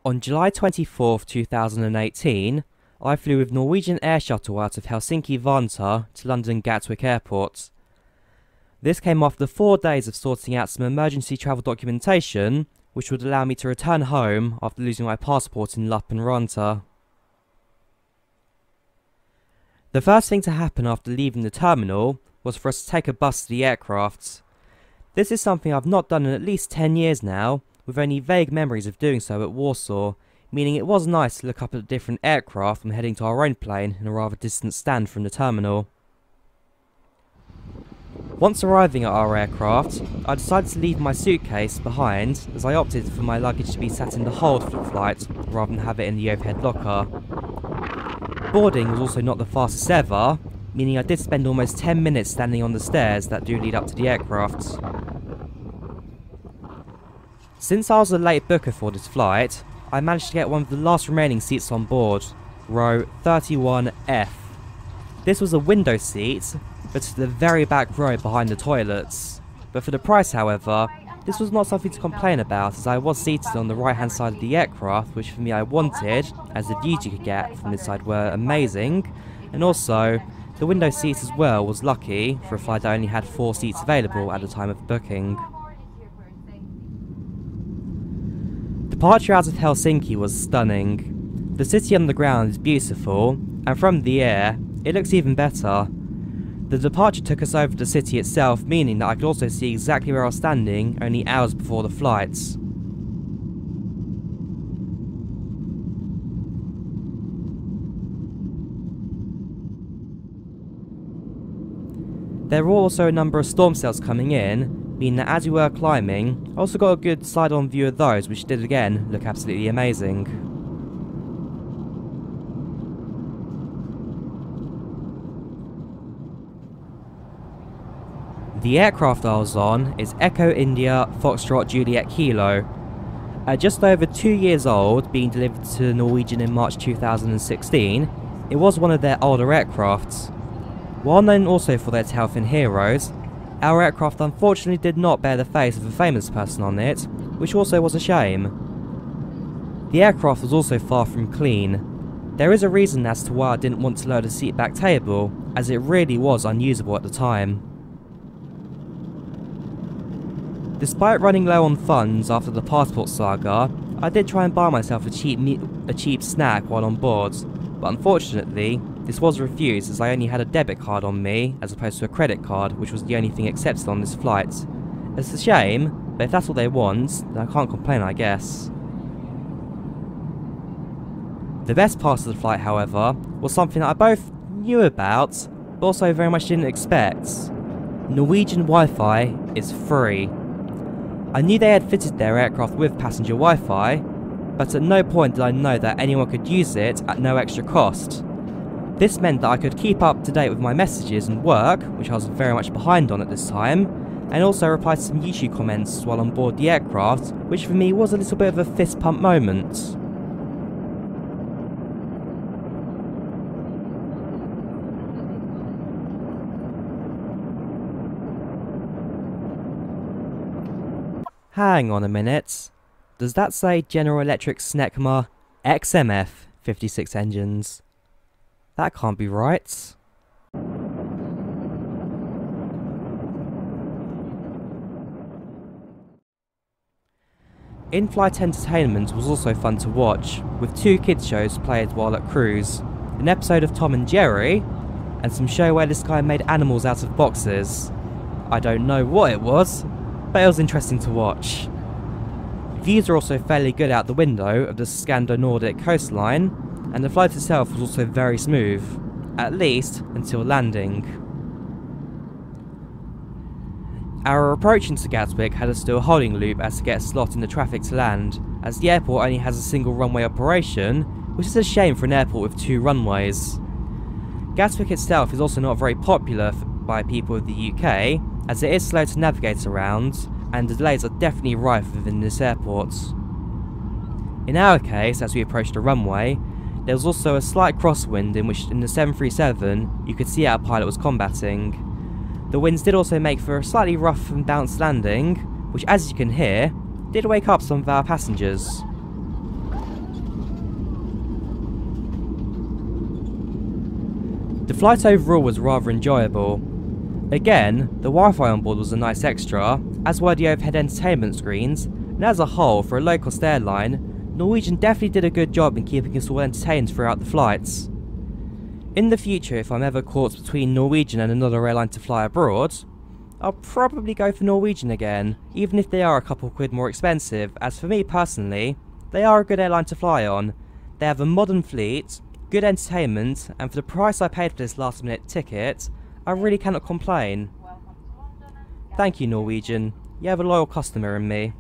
On July 24th, 2018, I flew with Norwegian Air Shuttle out of Helsinki Vantaa to London Gatwick Airport. This came after 4 days of sorting out some emergency travel documentation, which would allow me to return home after losing my passport in Lapprenranta. The first thing to happen after leaving the terminal was for us to take a bus to the aircraft. This is something I've not done in at least 10 years now, with only vague memories of doing so at Warsaw, meaning it was nice to look up at different aircraft when heading to our own plane in a rather distant stand from the terminal. Once arriving at our aircraft, I decided to leave my suitcase behind as I opted for my luggage to be sat in the hold for the flight rather than have it in the overhead locker. Boarding was also not the fastest ever, meaning I did spend almost 10 minutes standing on the stairs that do lead up to the aircraft. Since I was a late booker for this flight, I managed to get one of the last remaining seats on board, row 31F. This was a window seat, but to the very back row behind the toilets. But for the price, however, this was not something to complain about, as I was seated on the right hand side of the aircraft, which for me I wanted, as the views you could get from this side were amazing, and also the window seat as well was lucky for a flight that only had 4 seats available at the time of booking. Departure out of Helsinki was stunning. The city on the ground is beautiful, and from the air, it looks even better. The departure took us over the city itself, meaning that I could also see exactly where I was standing only hours before the flights. There were also a number of storm cells coming in, meaning that as we were climbing, I also got a good side-on view of those, which did again look absolutely amazing. The aircraft I was on is Echo India Foxtrot Juliet Kilo. At just over 2 years old, being delivered to Norwegian in March 2016, it was one of their older aircrafts. While known also for their tailfin heroes, our aircraft unfortunately did not bear the face of a famous person on it, which also was a shame. The aircraft was also far from clean. There is a reason as to why I didn't want to load a seatback table, as it really was unusable at the time. Despite running low on funds after the passport saga, I did try and buy myself a cheap snack while on board, but unfortunately, this was refused as I only had a debit card on me as opposed to a credit card, which was the only thing accepted on this flight. It's a shame, but if that's what they want, then I can't complain, I guess. The best part of the flight, however, was something that I both knew about, but also very much didn't expect. Norwegian Wi-Fi is free. I knew they had fitted their aircraft with passenger Wi-Fi, but at no point did I know that anyone could use it at no extra cost. This meant that I could keep up to date with my messages and work, which I was very much behind on at this time, and also reply to some YouTube comments while on board the aircraft, which for me was a little bit of a fist pump moment. Hang on a minute, does that say General Electric Snecma XMF 56 engines? That can't be right. In-flight entertainment was also fun to watch, with 2 kids shows played while at cruise, an episode of Tom and Jerry, and some show where this guy made animals out of boxes. I don't know what it was, but it was interesting to watch. Views are also fairly good out the window of the Scando-Nordic coastline, and the flight itself was also very smooth, at least until landing. Our approach into Gatwick had us do a holding loop as to get a slot in the traffic to land, as the airport only has a single runway operation, which is a shame for an airport with 2 runways. Gatwick itself is also not very popular by people of the UK, as it is slow to navigate around, and the delays are definitely rife within this airport. In our case, as we approached the runway, there was also a slight crosswind in which in the 737 you could see our pilot was combating. The winds did also make for a slightly rough and bounced landing, which as you can hear, did wake up some of our passengers. The flight overall was rather enjoyable. Again, the Wi-Fi on board was a nice extra, as were the overhead entertainment screens, and as a whole, for a low-cost airline, Norwegian definitely did a good job in keeping us all entertained throughout the flights. In the future, if I'm ever caught between Norwegian and another airline to fly abroad, I'll probably go for Norwegian again, even if they are a couple quid more expensive, as for me personally, they are a good airline to fly on. They have a modern fleet, good entertainment, and for the price I paid for this last minute ticket, I really cannot complain. Thank you, Norwegian. You have a loyal customer in me.